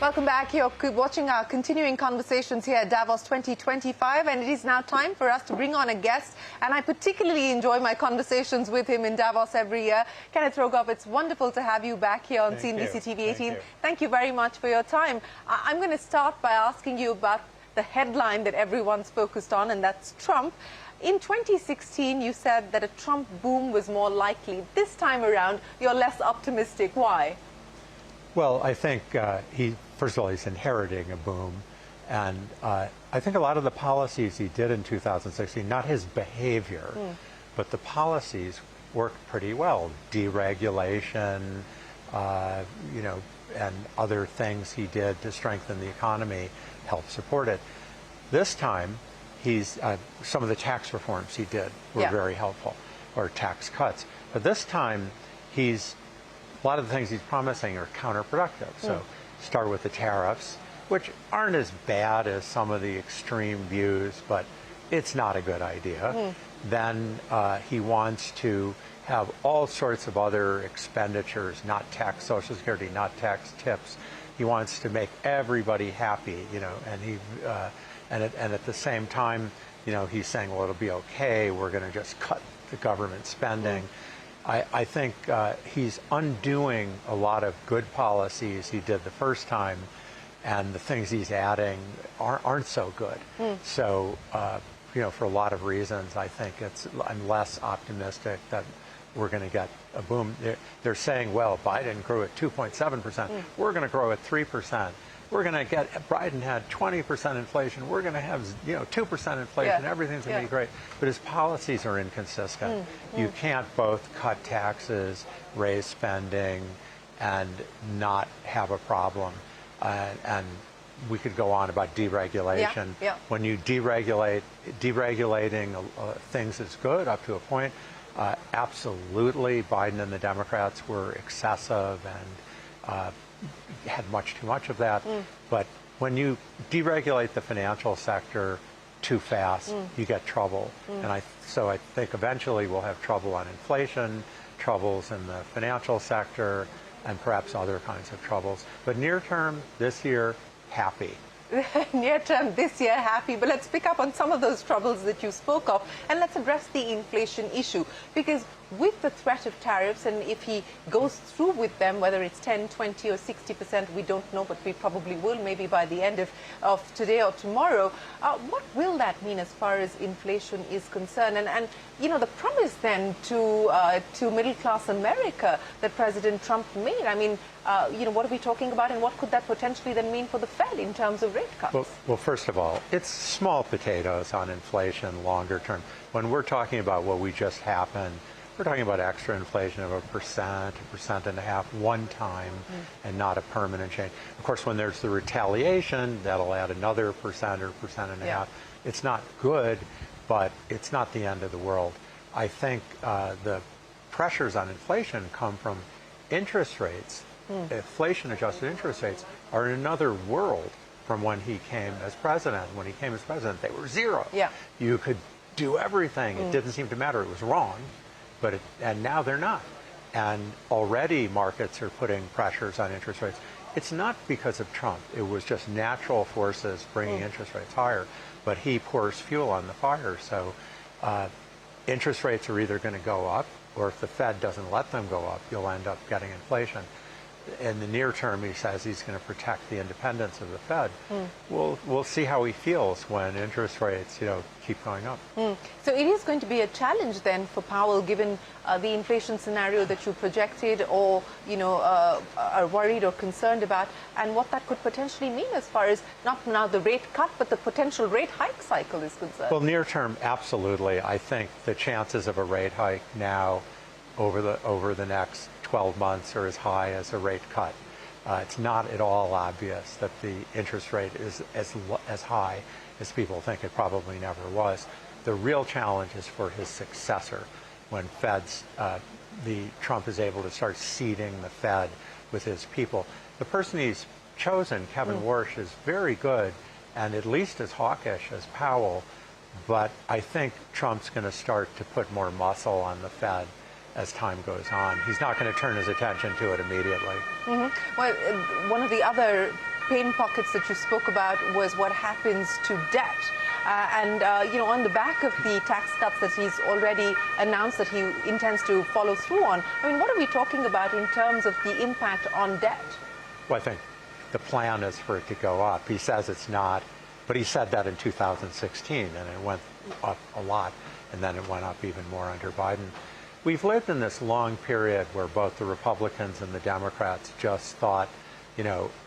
Welcome back. You're watching our continuing conversations here at Davos 2025, and it is now time for us to bring on a guest. And I particularly enjoy my conversations with him in Davos every year. Kenneth Rogoff, it's wonderful to have you back here on CNBC-TV18. Thank you very much for your time. I'm going to start by asking you about the headline that everyone's focused on, and that's Trump. In 2016, you said that a Trump boom was more likely. This time around, you're less optimistic. Why? Well, I think first of all, he's inheriting a boom. And I think a lot of the policies he did in 2016, not his behavior, but the policies worked pretty well. Deregulation, and other things he did to strengthen the economy helped support it. This time, some of the tax reforms he did were very helpful, or tax cuts. But this time, a lot of the things he's promising are counterproductive. So start with the tariffs, which aren't as bad as some of the extreme views, but it's not a good idea. Then he wants to have all sorts of other expenditures, not tax Social Security, not tax tips. He wants to make everybody happy, and at the same time, he's saying, well, it'll be okay. We're going to just cut the government spending. I think he's undoing a lot of good policies he did the first time, and the things he's adding aren't so good. So, for a lot of reasons, I think I'm less optimistic that we're going to get a boom. They're saying, well, Biden grew at 2.7%. We're going to grow at 3%. We're going to get, Biden had 20% inflation. We're going to have, 2% inflation. Everything's going to be great. But his policies are inconsistent. You can't both cut taxes, raise spending, and not have a problem. And we could go on about deregulation. When you deregulating things is good up to a point. Absolutely, Biden and the Democrats were excessive and had much too much of that. But when you deregulate the financial sector too fast, you get trouble. And so I think eventually we'll have trouble on inflation, troubles in the financial sector, and perhaps other kinds of troubles. But near term, this year, happy. Near term this year, happy. But let's pick up on some of those troubles that you spoke of, and let's address the inflation issue. Because with the threat of tariffs, and if he goes through with them, whether it's 10, 20 or 60%, we don't know, but we probably will, maybe by the end of today or tomorrow. What will that mean as far as inflation is concerned? And the promise then to middle-class America that President Trump made, I mean, what are we talking about, and what could that potentially then mean for the Fed in terms of rate cuts? Well, first of all, it's small potatoes on inflation longer term. When we're talking about what we just happened, we're talking about extra inflation of 1%, 1.5%, one time, and not a permanent change. Of course, when there's the retaliation, that'll add another 1% or 1.5%. It's not good, but it's not the end of the world. I think the pressures on inflation come from interest rates. Inflation-adjusted interest rates are in another world from when he came as president. When he came as president, they were zero. You could do everything. It didn't seem to matter. It was wrong. And now they're not. And already markets are putting pressures on interest rates. It's not because of Trump. It was just natural forces bringing interest rates higher. But he pours fuel on the fire. So interest rates are either going to go up, or if the Fed doesn't let them go up, you'll end up getting inflation. In the near term, he says he's going to protect the independence of the Fed. We'll see how he feels when interest rates, keep going up. So it is going to be a challenge then for Powell, given the inflation scenario that you projected, or are worried or concerned about, and what that could potentially mean as far as not now the rate cut, but the potential rate hike cycle is concerned. Well, near term, absolutely. I think the chances of a rate hike now over the next 12 months are as high as a rate cut. It's not at all obvious that the interest rate is as high as people think. It probably never was. The real challenge is for his successor, when Trump is able to start seeding the Fed with his people. The person he's chosen, Kevin Warsh, is very good and at least as hawkish as Powell, but I think Trump's going to start to put more muscle on the Fed as time goes on. He's not going to turn his attention to it immediately. Well, one of the other pain pockets that you spoke about was what happens to debt. On the back of the tax cuts that he's already announced that he intends to follow through on, I mean, what are we talking about in terms of the impact on debt? Well, I think the plan is for it to go up. He says it's not, but he said that in 2016, and it went up a lot, and then it went up even more under Biden. We've lived in this long period where both the Republicans and the Democrats just thought,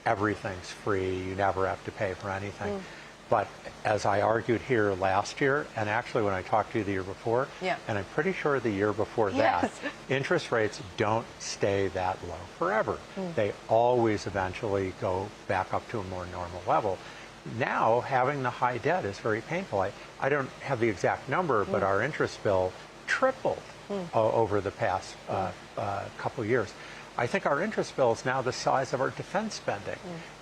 everything's free, you never have to pay for anything. But as I argued here last year, and actually when I talked to you the year before, and I'm pretty sure the year before that, interest rates don't stay that low forever. They always eventually go back up to a more normal level. Now, having the high debt is very painful. I don't have the exact number, but our interest bill tripled over the past couple years. I think our interest bill is now the size of our defense spending.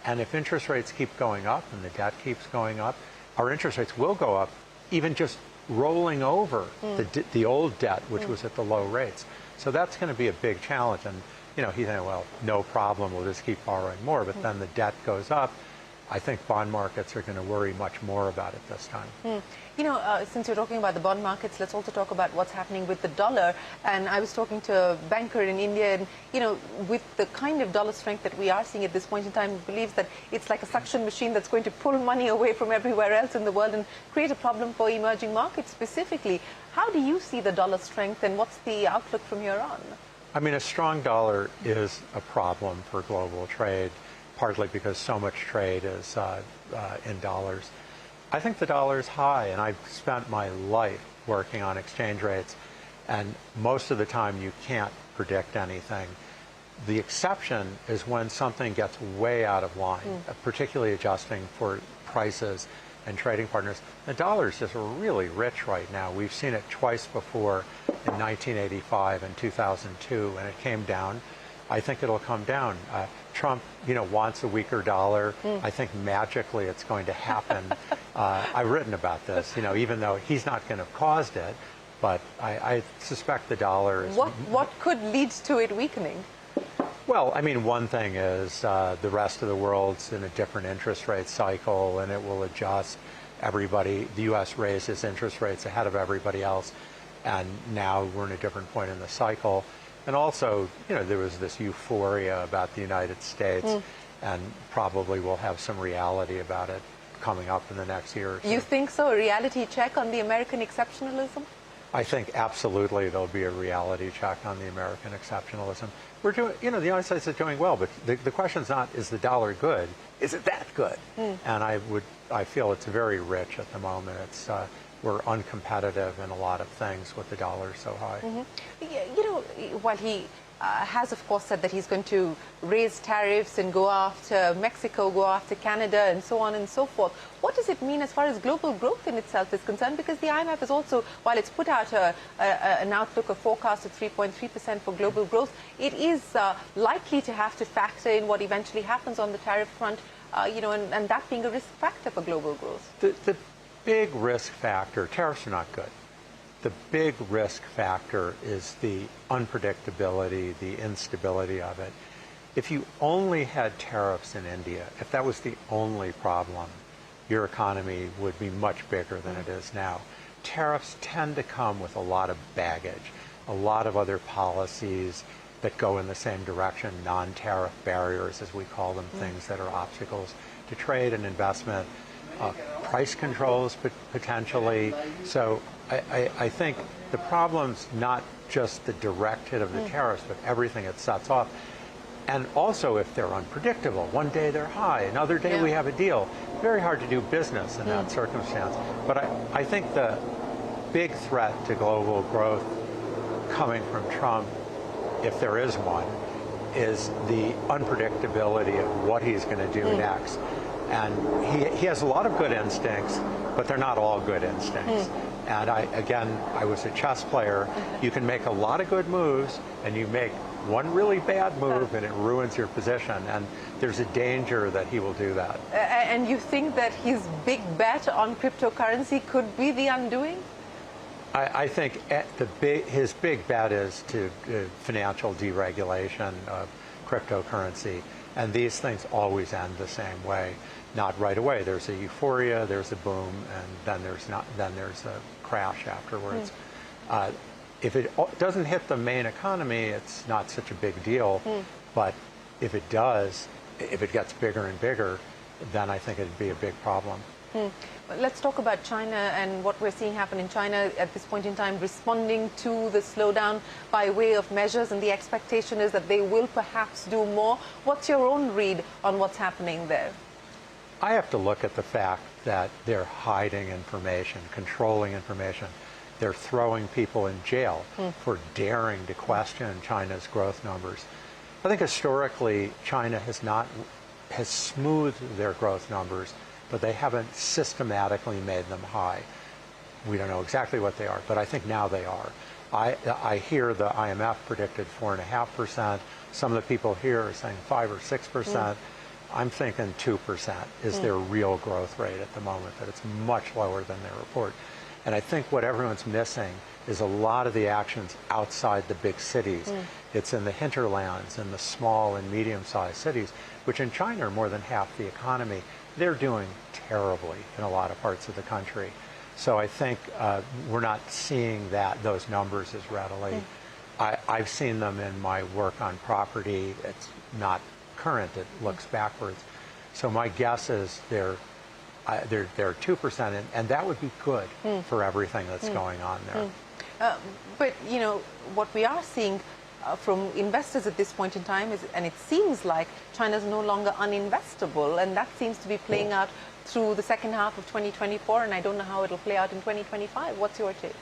And if interest rates keep going up and the debt keeps going up, our interest rates will go up, even just rolling over the old debt, which was at the low rates. So that's going to be a big challenge. And, he's saying, well, no problem, we'll just keep borrowing more. But then the debt goes up. I think bond markets are going to worry much more about it this time. Since you're talking about the bond markets, let's also talk about what's happening with the dollar. And I was talking to a banker in India, and, with the kind of dollar strength that we are seeing at this point in time, he believes that it's like a suction machine that's going to pull money away from everywhere else in the world and create a problem for emerging markets specifically. How do you see the dollar strength, and what's the outlook from here on? I mean, a strong dollar is a problem for global trade, partly because so much trade is in dollars. I think the dollar is high, and I've spent my life working on exchange rates, and most of the time you can't predict anything. The exception is when something gets way out of line, particularly adjusting for prices and trading partners. The dollar is just really rich right now. We've seen it twice before in 1985 and 2002, and it came down. I think it'll come down. Trump, wants a weaker dollar. I think magically it's going to happen. I've written about this, even though he's not going to have caused it, but I suspect the dollar is... What could lead to it weakening? Well, I mean, one thing is the rest of the world's in a different interest rate cycle, and it will adjust. The U.S. raises interest rates ahead of everybody else, and now we're in a different point in the cycle. And also, there was this euphoria about the United States, and probably we'll have some reality about it coming up in the next year or so. You think so? A reality check on the American exceptionalism? I think absolutely there'll be a reality check on the American exceptionalism. We're doing, the United States is doing well, but the question's not, is the dollar good? Is it that good? And I feel it's very rich at the moment. We're uncompetitive in a lot of things with the dollar so high. While he has, of course, said that he's going to raise tariffs and go after Mexico, go after Canada, and so on and so forth, what does it mean as far as global growth in itself is concerned? Because the IMF is also, while it's put out an outlook, a forecast of 3.3% for global growth, it is likely to have to factor in what eventually happens on the tariff front, and that being a risk factor for global growth. The big risk factor, tariffs are not good. The big risk factor is the unpredictability, the instability of it. If you only had tariffs in India, if that was the only problem, your economy would be much bigger than it is now. Tariffs tend to come with a lot of baggage, a lot of other policies that go in the same direction, non-tariff barriers, as we call them, things that are obstacles to trade and investment, price controls potentially. So I think the problem's not just the direct hit of the tariffs, but everything it sets off. And also if they're unpredictable. One day they're high, another day we have a deal. Very hard to do business in that circumstance. But I think the big threat to global growth coming from Trump, if there is one, is the unpredictability of what he's going to do next. And he has a lot of good instincts, but they're not all good instincts. And I was a chess player. You can make a lot of good moves, and you make one really bad move, and it ruins your position. And there's a danger that he will do that. And you think that his big bet on cryptocurrency could be the undoing? I think his big bet is to financial deregulation of cryptocurrency. And these things always end the same way. Not right away. There's a euphoria, there's a boom, and then there's a crash afterwards. If it doesn't hit the main economy, it's not such a big deal. But if it does, if it gets bigger and bigger, then I think it'd be a big problem. Let's talk about China and what we're seeing happen in China at this point in time, responding to the slowdown by way of measures, and the expectation is that they will perhaps do more. What's your own read on what's happening there? I have to look at the fact that they're hiding information, controlling information. They're throwing people in jail for daring to question China's growth numbers. I think historically China has smoothed their growth numbers, but they haven't systematically made them high. We don't know exactly what they are, but I think now they are. I hear the IMF predicted 4.5%. Some of the people here are saying 5 or 6%. I'm thinking 2% is their real growth rate at the moment, that it's much lower than their report. And I think what everyone's missing is a lot of the actions outside the big cities. It's in the hinterlands and the small and medium-sized cities, which in China are more than half the economy. They're doing terribly in a lot of parts of the country. So I think we're not seeing those numbers as readily. I've seen them in my work on property. It's not current, it looks backwards. So my guess is they're 2%, and that would be good for everything that's going on there. But, you know, what we are seeing from investors at this point in time is, and it seems like China's no longer uninvestable, and that seems to be playing out through the second half of 2024, and I don't know how it'll play out in 2025. What's your take?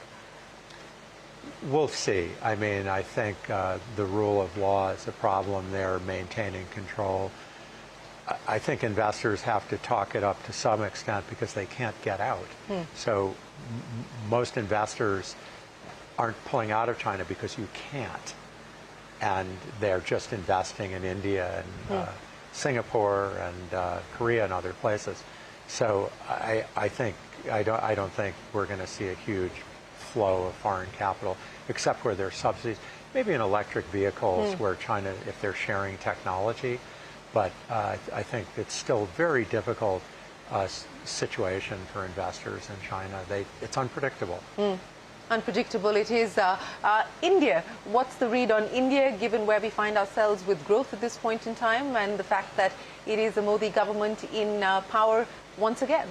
We'll see. I mean, I think the rule of law is a problem there, maintaining control. I think investors have to talk it up to some extent because they can't get out. So most investors aren't pulling out of China because you can't. And they're just investing in India and Singapore and Korea and other places. So I don't think we're going to see a huge flow of foreign capital, except where there's subsidies, maybe in electric vehicles where China, if they're sharing technology. But I think it's still a very difficult situation for investors in China. It's unpredictable. Unpredictable it is. India, what's the read on India, given where we find ourselves with growth at this point in time and the fact that it is a Modi government in power once again?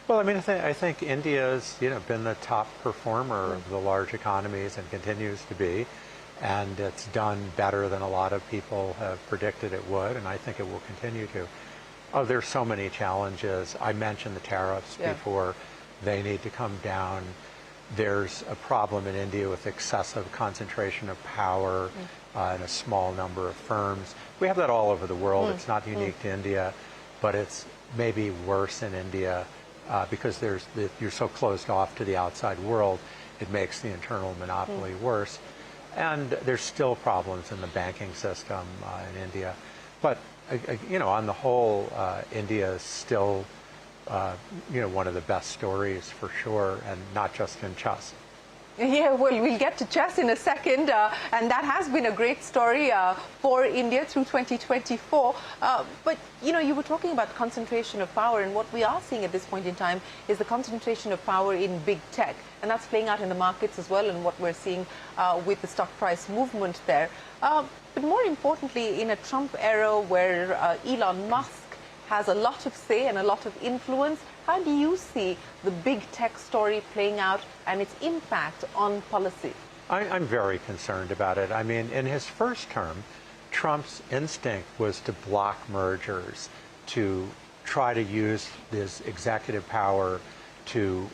Well, I mean, I think India's been the top performer of the large economies and continues to be. And it's done better than a lot of people have predicted it would, and I think it will continue to. Oh, there's so many challenges. I mentioned the tariffs before. They need to come down. There's a problem in India with excessive concentration of power in a small number of firms. We have that all over the world. It's not unique to India, but it's maybe worse in India because you're so closed off to the outside world. It makes the internal monopoly worse. And there's still problems in the banking system in India. But, on the whole, India is still, one of the best stories for sure, and not just in chess. Yeah, well, we'll get to chess in a second, and that has been a great story for India through 2024. But, you were talking about concentration of power, and what we are seeing at this point in time is the concentration of power in big tech, and that's playing out in the markets as well, and what we're seeing with the stock price movement there. But more importantly, in a Trump era where Elon Musk has a lot of say and a lot of influence, how do you see the big tech story playing out and its impact on policy? I'm very concerned about it. I mean, in his first term, Trump's instinct was to block mergers, to try to use his executive power to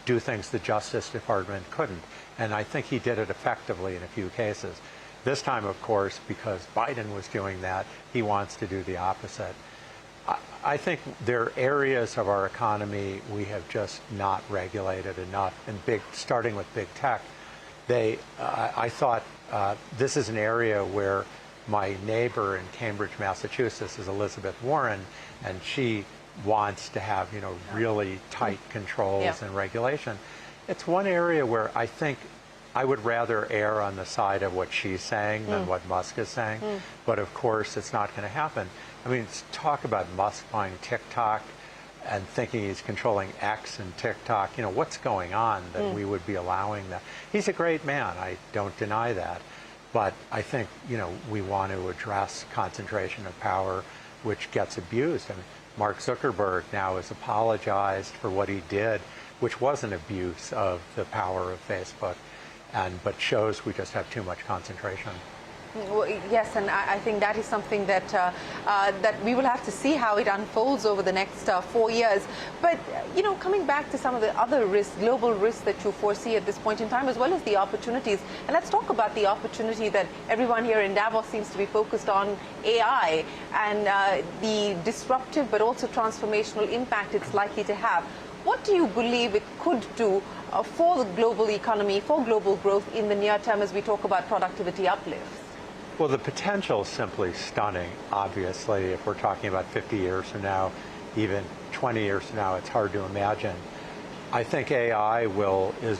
do things the Justice Department couldn't. And I think he did it effectively in a few cases. This time, of course, because Biden was doing that, he wants to do the opposite. I think there are areas of our economy we have just not regulated enough, and starting with big tech. I thought this is an area where my neighbor in Cambridge, Massachusetts, is Elizabeth Warren, and she wants to have really tight controls and regulation. It's one area where I think I would rather err on the side of what she's saying than what Musk is saying. But of course, it's not going to happen. I mean, talk about Musk buying TikTok and thinking he's controlling X and TikTok. You know, what's going on that we would be allowing that? He's a great man. I don't deny that. But I think, you know, we want to address concentration of power, which gets abused. I mean, Mark Zuckerberg now has apologized for what he did, which was an abuse of the power of Facebook, but shows we just have too much concentration. Well, yes, and I think that is something that that we will have to see how it unfolds over the next 4 years. But, you know, coming back to some of the other risks, global risks that you foresee at this point in time, as well as the opportunities. And let's talk about the opportunity that everyone here in Davos seems to be focused on, AI, and the disruptive but also transformational impact it's likely to have. What do you believe it could do for the global economy, for global growth in the near term as we talk about productivity uplifts? Well, the potential is simply stunning, obviously. If we're talking about 50 years from now, even 20 years from now, it's hard to imagine. I think AI is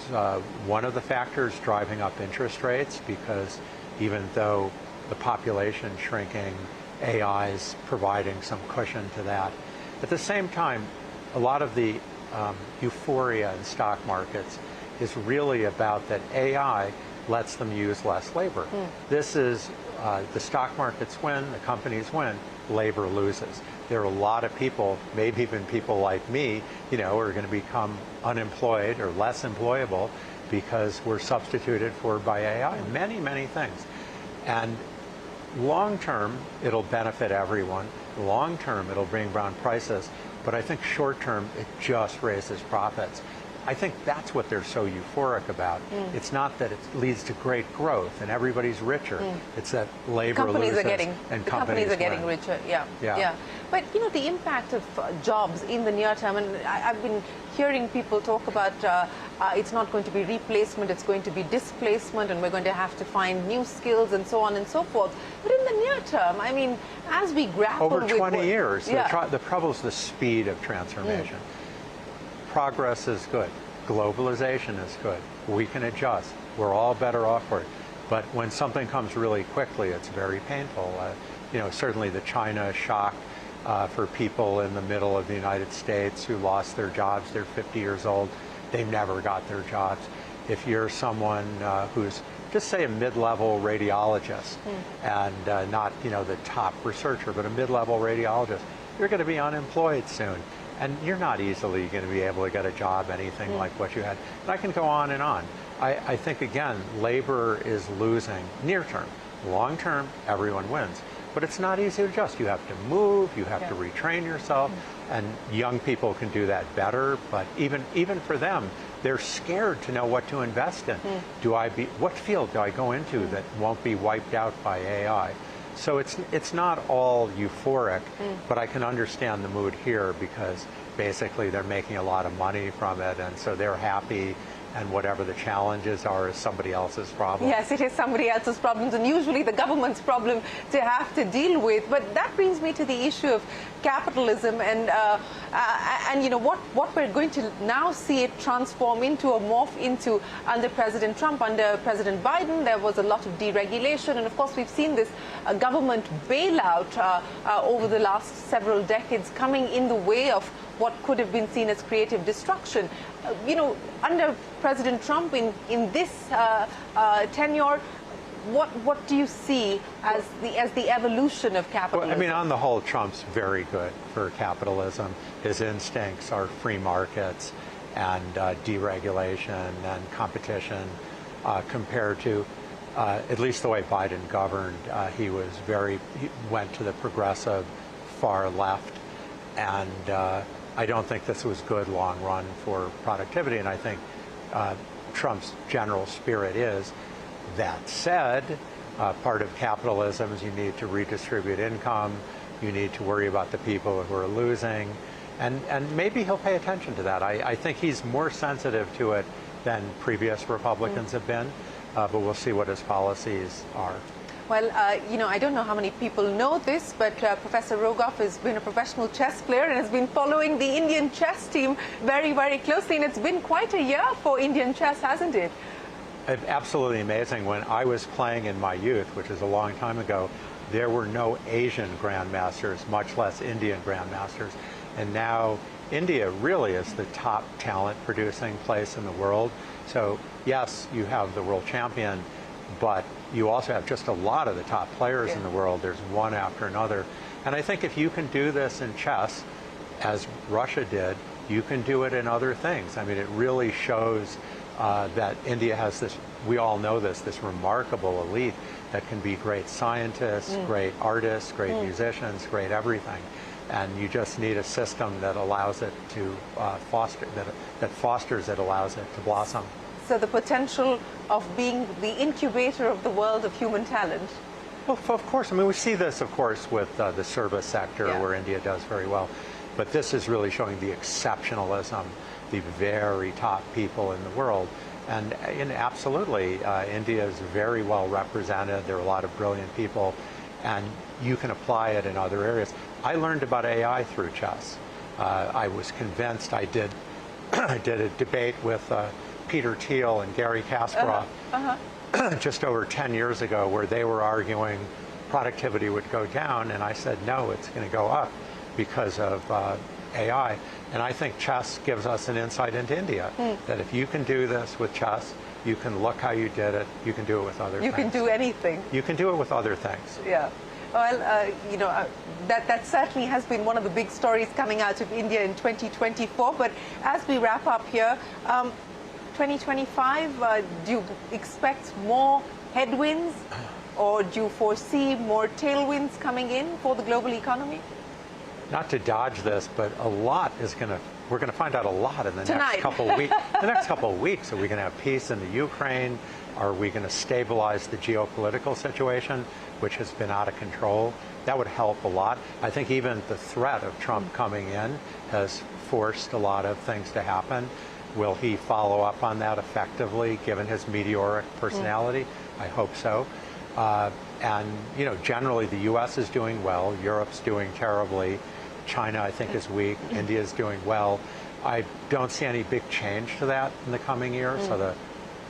one of the factors driving up interest rates, because even though the population shrinking, AI is providing some cushion to that. At the same time, a lot of the euphoria in stock markets is really about that AI lets them use less labor. This is the stock markets win, the companies win, labor loses. There are a lot of people, maybe even people like me, you know, are going to become unemployed or less employable because we're substituted for by AI. Many, many things. And long term, it'll benefit everyone. Long term, it'll bring down prices. But I think short term, it just raises profits. I think that's what they're so euphoric about. It's not that it leads to great growth and everybody's richer. It's that labor loses and companies are getting win. richer. Yeah. But, you know, the impact of jobs in the near term, and I've been hearing people talk about it's not going to be replacement, it's going to be displacement, and we're going to have to find new skills and so on and so forth. But in the near term, I mean, as we grapple over with 20 years, the trouble is the speed of transformation. Progress is good. Globalization is good. We can adjust. We're all better off for it. But when something comes really quickly, it's very painful. You know, certainly the China shock for people in the middle of the United States who lost their jobs. They're 50 years old. They never got their jobs. If you're someone who's just say a mid-level radiologist and not, you know, the top researcher, but a mid-level radiologist, you're going to be unemployed soon. And you're not easily going to be able to get a job, anything like what you had. And I can go on and on. I think, again, labor is losing near term. Long term, everyone wins. But it's not easy to adjust. You have to move, you have to retrain yourself, and young people can do that better. But even for them, they're scared to know what to invest in. What field do I go into that won't be wiped out by AI? So it's not all euphoric, but I can understand the mood here because basically they're making a lot of money from it, and so they're happy, and whatever the challenges are is somebody else's problem. Yes, it is somebody else's problems, and usually the government's problem to have to deal with. But that brings me to the issue of capitalism, and you know what we're going to now see it transform into or morph into under President Trump. Under President Biden, there was a lot of deregulation, and of course we've seen this government bailout over the last several decades coming in the way of what could have been seen as creative destruction. You know, under President Trump in this tenure, what do you see as the evolution of capitalism? Well, I mean, on the whole, Trump's very good for capitalism. His instincts are free markets and deregulation and competition compared to at least the way Biden governed. He went to the progressive far left, and I don't think this was good long run for productivity, and I think Trump's general spirit is. That said, part of capitalism is you need to redistribute income, you need to worry about the people who are losing, and maybe he'll pay attention to that. I think he's more sensitive to it than previous Republicans have been, but we'll see what his policies are. Well, you know, I don't know how many people know this, but Professor Rogoff has been a professional chess player and has been following the Indian chess team very, very closely. And it's been quite a year for Indian chess, hasn't it? Absolutely amazing. When I was playing in my youth, which is a long time ago, there were no Asian grandmasters, much less Indian grandmasters. And now India really is the top talent producing place in the world. So yes, you have the world champion, but you also have just a lot of the top players in the world. There's one after another. And I think if you can do this in chess, as Russia did, you can do it in other things. I mean, it really shows that India has this, we all know this remarkable elite that can be great scientists, great artists, great musicians, great everything. And you just need a system that allows it to foster, that fosters it, allows it to blossom. So the potential of being the incubator of the world of human talent. Well, of course. I mean, we see this, of course, with the service sector where India does very well. But this is really showing the exceptionalism, the very top people in the world. And absolutely, India is very well represented. There are a lot of brilliant people, and you can apply it in other areas. I learned about AI through chess. I was convinced. I did a debate with Peter Thiel and Gary Kasparov just over 10 years ago, where they were arguing productivity would go down, and I said, no, it's going to go up because of AI. And I think chess gives us an insight into India, that if you can do this with chess, you can look how you did it, you can do it with other things. You can do anything. You can do it with other things. Yeah. Well, you know, that certainly has been one of the big stories coming out of India in 2024. But as we wrap up here, 2025, do you expect more headwinds, or do you foresee more tailwinds coming in for the global economy? Not to dodge this, but a lot is we're going to find out a lot in the Tonight. next couple of weeks. The next couple of weeks, are we going to have peace in the Ukraine? Are we going to stabilize the geopolitical situation, which has been out of control? That would help a lot. I think even the threat of Trump coming in has forced a lot of things to happen. Will he follow up on that effectively, given his meteoric personality? I hope so. And, you know, generally the U.S. is doing well. Europe's doing terribly. China, I think, is weak. India is doing well. I don't see any big change to that in the coming year. So the,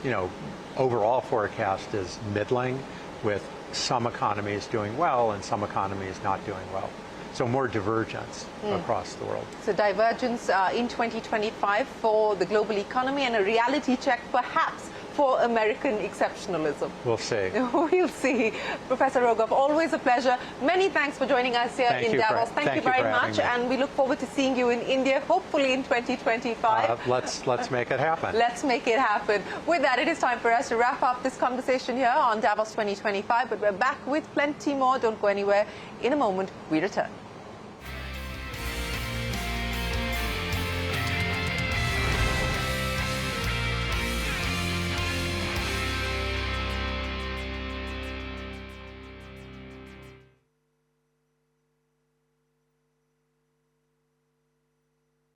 you know, overall forecast is middling, with some economies doing well and some economies not doing well. So more divergence across the world. So divergence in 2025 for the global economy, and a reality check perhaps for American exceptionalism. We'll see. We'll see. Professor Rogoff, always a pleasure. Many thanks for joining us here in Davos. Thank you very much, and we look forward to seeing you in India, hopefully in 2025. Let's make it happen. Let's make it happen. With that, it is time for us to wrap up this conversation here on Davos 2025, but we're back with plenty more. Don't go anywhere. In a moment, we return.